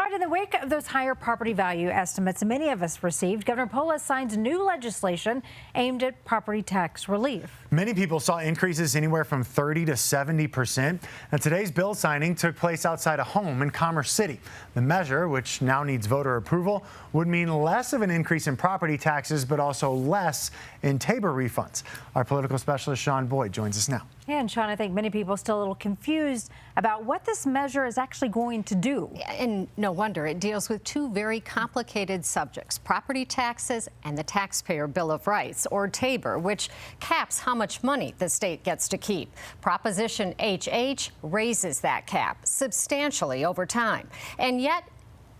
right, in the wake of those higher property value estimates many of us received, Governor Polis signed new legislation aimed at property tax relief. Many people saw increases anywhere from 30 to 70%. And today's bill signing took place outside a home in Commerce City. The measure, which now needs voter approval, would mean less of an increase in property taxes, but also less in Tabor refunds. Our political specialist, Sean Boyd, joins us now. Yeah, and Sean, I think many people are still a little confused about what this measure is actually going to do. And no wonder. It deals with two very complicated subjects: property taxes and the Taxpayer Bill of Rights, or Tabor, which caps how much money the state gets to keep. Proposition HH raises that cap substantially over time. And yet,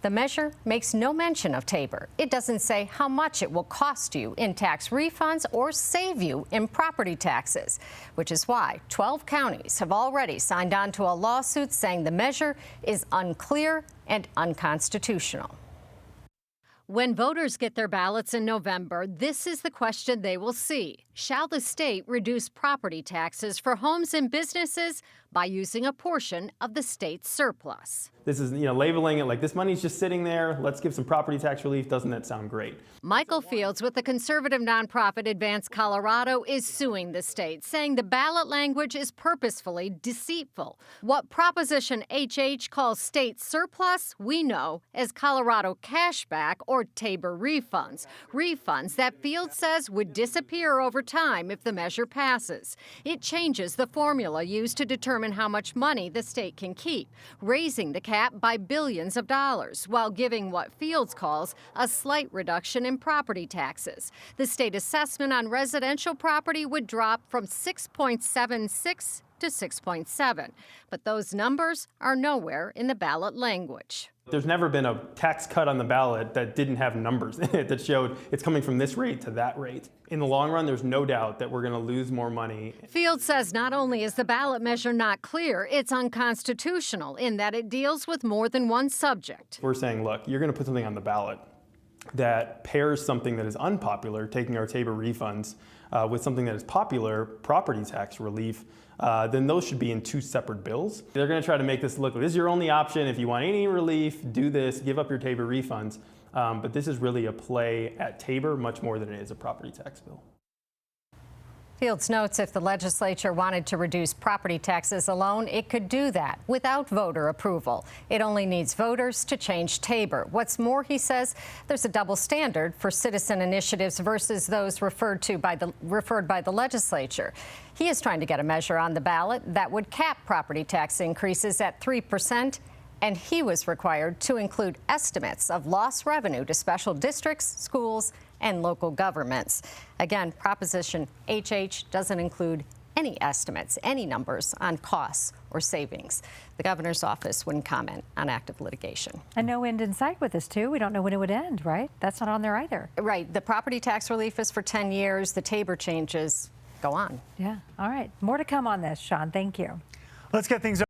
the measure makes no mention of Tabor. It doesn't say how much it will cost you in tax refunds or save you in property taxes, which is why 12 counties have already signed on to a lawsuit saying the measure is unclear and unconstitutional. When voters get their ballots in November, this is the question they will see. Shall the state reduce property taxes for homes and businesses by using a portion of the state's surplus? This is, labeling it like this money's just sitting there. Let's give some property tax relief. Doesn't that sound great? Michael Fields with the conservative nonprofit Advance Colorado is suing the state, saying the ballot language is purposefully deceitful. What Proposition HH calls state surplus, we know as Colorado cashback or Tabor refunds. Refunds that Fields says would disappear over time if the measure passes. It changes the formula used to determine how much money the state can keep, raising the cap by billions of dollars, while giving what Fields calls a slight reduction in property taxes. The state assessment on residential property would drop from 6.76 to 6.7, but those numbers are nowhere in the ballot language. There's never been a tax cut on the ballot that didn't have numbers in it that showed it's coming from this rate to that rate. In the long run, there's no doubt that we're going to lose more money. Fields says not only is the ballot measure not clear, it's unconstitutional in that it deals with more than one subject. We're saying, look, you're going to put something on the ballot that pairs something that is unpopular, taking our Tabor refunds, with something that is popular, property tax relief, then those should be in two separate bills. They're going to try to make this look like this is your only option. If you want any relief, do this, give up your Tabor refunds. But this is really a play at Tabor much more than it is a property tax bill. Fields notes if the legislature wanted to reduce property taxes alone, it could do that without voter approval. It only needs voters to change Tabor. What's more, he says, there's a double standard for citizen initiatives versus those referred by the legislature. He is trying to get a measure on the ballot that would cap property tax increases at 3%. And he was required to include estimates of lost revenue to special districts, schools, and local governments. Again, Proposition HH doesn't include any estimates, any numbers on costs or savings. The governor's office wouldn't comment on active litigation. And no end in sight with this, too. We don't know when it would end, right? That's not on there either. Right. The property tax relief is for 10 years. The Tabor changes go on. Yeah. All right. More to come on this, Sean. Thank you. Let's get things